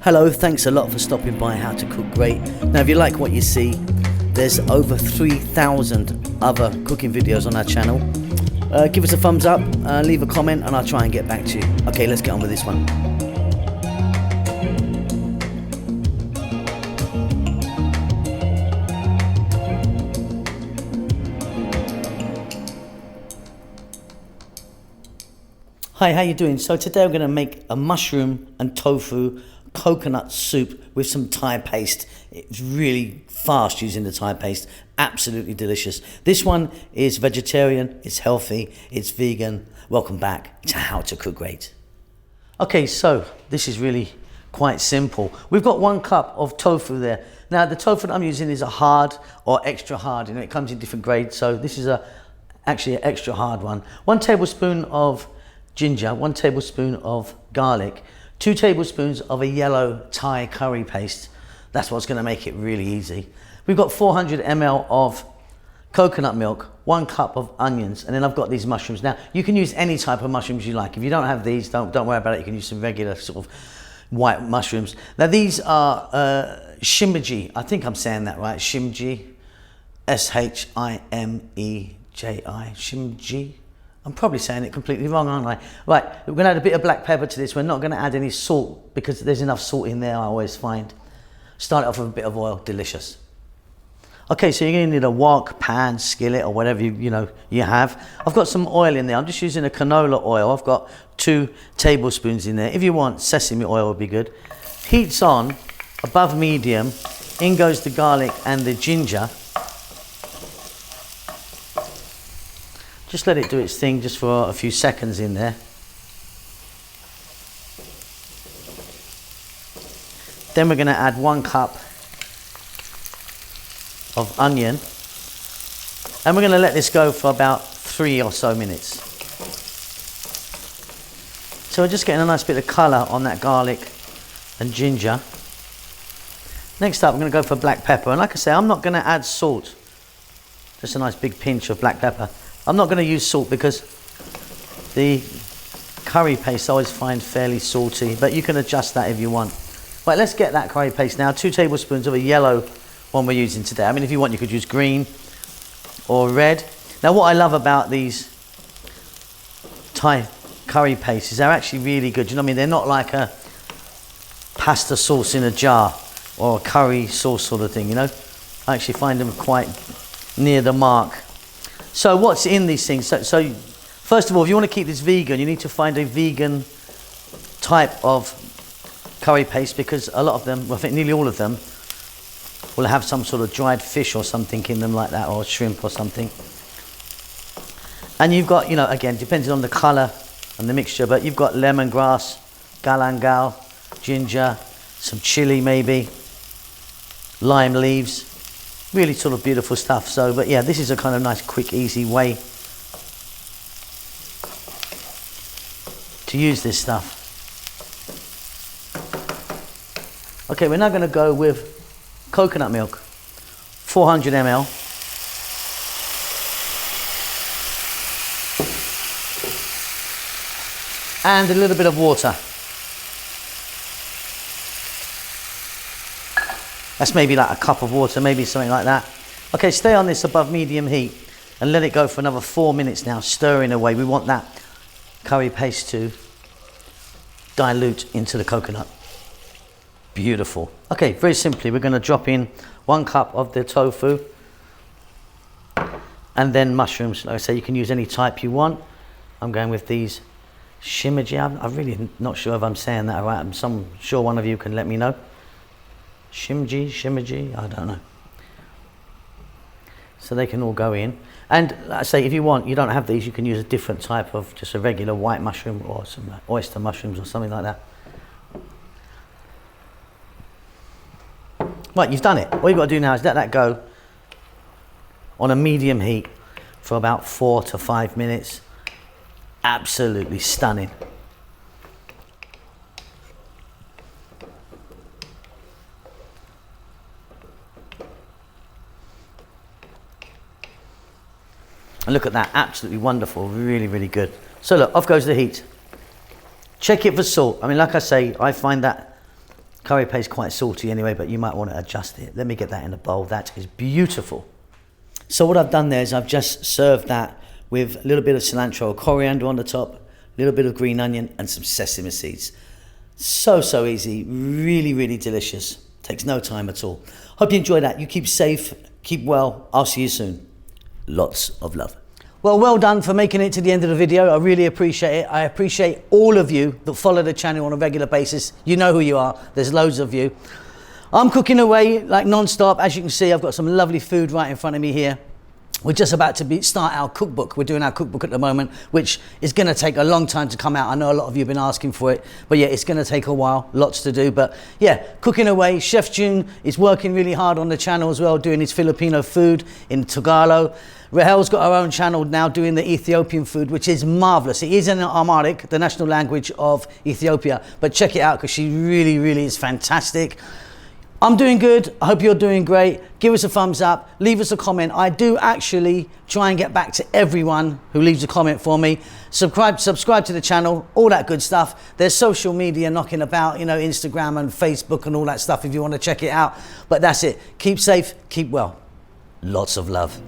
Hello, thanks a lot for stopping by How to Cook Great. Now if you like what you see, there's over 3,000 other cooking videos on our channel. Give us a thumbs up, leave a comment and I'll try and get back to you. Okay, let's get on with this one. Hi, how you doing? So today we're going to make a mushroom and tofu coconut soup with some Thai paste. It's really fast using the Thai paste, absolutely delicious. This one is vegetarian, it's healthy, it's vegan. Welcome back to How to Cook Great. Okay, so this is really quite simple. We've got 1 cup of tofu there. Now the tofu that I'm using is a hard or extra hard, it comes in different grades, so this is actually an extra hard one. 1 tablespoon of ginger, 1 tablespoon of garlic, 2 tablespoons of a yellow Thai curry paste. That's what's going to make it really easy. We've got 400 ml of coconut milk, 1 cup of onions, and then I've got these mushrooms. Now you can use any type of mushrooms you like. If you don't have these, don't worry about it. You can use some regular sort of white mushrooms. Now these are shimmeji. I think I'm saying that right. Shimmeji, S-H-I-M-E-J-I, shimmeji. I'm probably saying it completely wrong, aren't I? Right, we're going to add a bit of black pepper to this. We're not going to add any salt because there's enough salt in there, I always find. Start it off with a bit of oil, delicious. Okay, so you're going to need a wok, pan, skillet, or whatever you have. I've got some oil in there. I'm just using a canola oil. I've got 2 tablespoons in there. If you want, sesame oil would be good. Heat's on, above medium. In goes the garlic and the ginger. Just let it do its thing just for a few seconds in there. Then we're going to add 1 cup of onion. And we're going to let this go for about 3 or so minutes. So we're just getting a nice bit of colour on that garlic and ginger. Next up, we're going to go for black pepper. And like I say, I'm not going to add salt. Just a nice big pinch of black pepper. I'm not going to use salt because the curry paste I always find fairly salty, but you can adjust that if you want. Right, let's get that curry paste now. 2 tablespoons of a yellow one we're using today. I mean, if you want, you could use green or red. Now, what I love about these Thai curry pastes is they're actually really good. You know what I mean? They're not like a pasta sauce in a jar or a curry sauce sort of thing, I actually find them quite near the mark. So what's in these things? So first of all, if you want to keep this vegan, you need to find a vegan type of curry paste because a lot of them, well, I think nearly all of them, will have some sort of dried fish or something in them like that, or shrimp or something. And you've got, again, depending on the colour and the mixture, but you've got lemongrass, galangal, ginger, some chilli maybe, lime leaves. Really sort of beautiful stuff. So, but yeah, this is a kind of nice, quick, easy way to use this stuff. Okay, we're now going to go with coconut milk, 400 ml. And a little bit of water. That's maybe like a cup of water, maybe something like that. Okay, stay on this above medium heat and let it go for another 4 minutes now, stirring away. We want that curry paste to dilute into the coconut. Beautiful. Okay, very simply, we're going to drop in 1 cup of the tofu and then mushrooms. Like I say, you can use any type you want. I'm going with these shimmeji. I'm really not sure if I'm saying that right. I'm sure one of you can let me know. Shimmeji, I don't know. So they can all go in. And like I say, if you want, you don't have these, you can use a different type of just a regular white mushroom or some oyster mushrooms or something like that. Right, you've done it. What you've got to do now is let that go on a medium heat for about 4 to 5 minutes. Absolutely stunning. And look at that, absolutely wonderful, really, really good. So look, off goes the heat. Check it for salt. I mean, like I say, I find that Curry paste quite salty anyway, but you might want to adjust it. Let me get that in a bowl. That is beautiful. So what I've done there is I've just served that with a little bit of cilantro or coriander on the top, a little bit of green onion and some sesame seeds. So easy, really, really delicious. Takes no time at all. Hope you enjoy that. You keep safe, keep well. I'll see you soon. Lots of love. Well done for making it to the end of the video. I really appreciate it. I appreciate all of you that follow the channel on a regular basis. You know who you are. There's loads of you. I'm cooking away like non-stop. As you can see, I've got some lovely food right in front of me here. We're just about to start our cookbook. We're doing our cookbook at the moment, which is going to take a long time to come out. I know a lot of you have been asking for it, but yeah, it's going to take a while, lots to do. But yeah, cooking away. Chef June is working really hard on the channel as well, doing his Filipino food in Tagalog. Rahel's got her own channel now doing the Ethiopian food, which is marvelous. It is in Amharic, the national language of Ethiopia, but check it out because she really, really is fantastic. I'm doing good. I hope you're doing great. Give us a thumbs up. Leave us a comment. I do actually try and get back to everyone who leaves a comment for me. Subscribe to the channel, all that good stuff. There's social media knocking about, you know, Instagram and Facebook and all that stuff if you want to check it out. But that's it. Keep safe, keep well. Lots of love.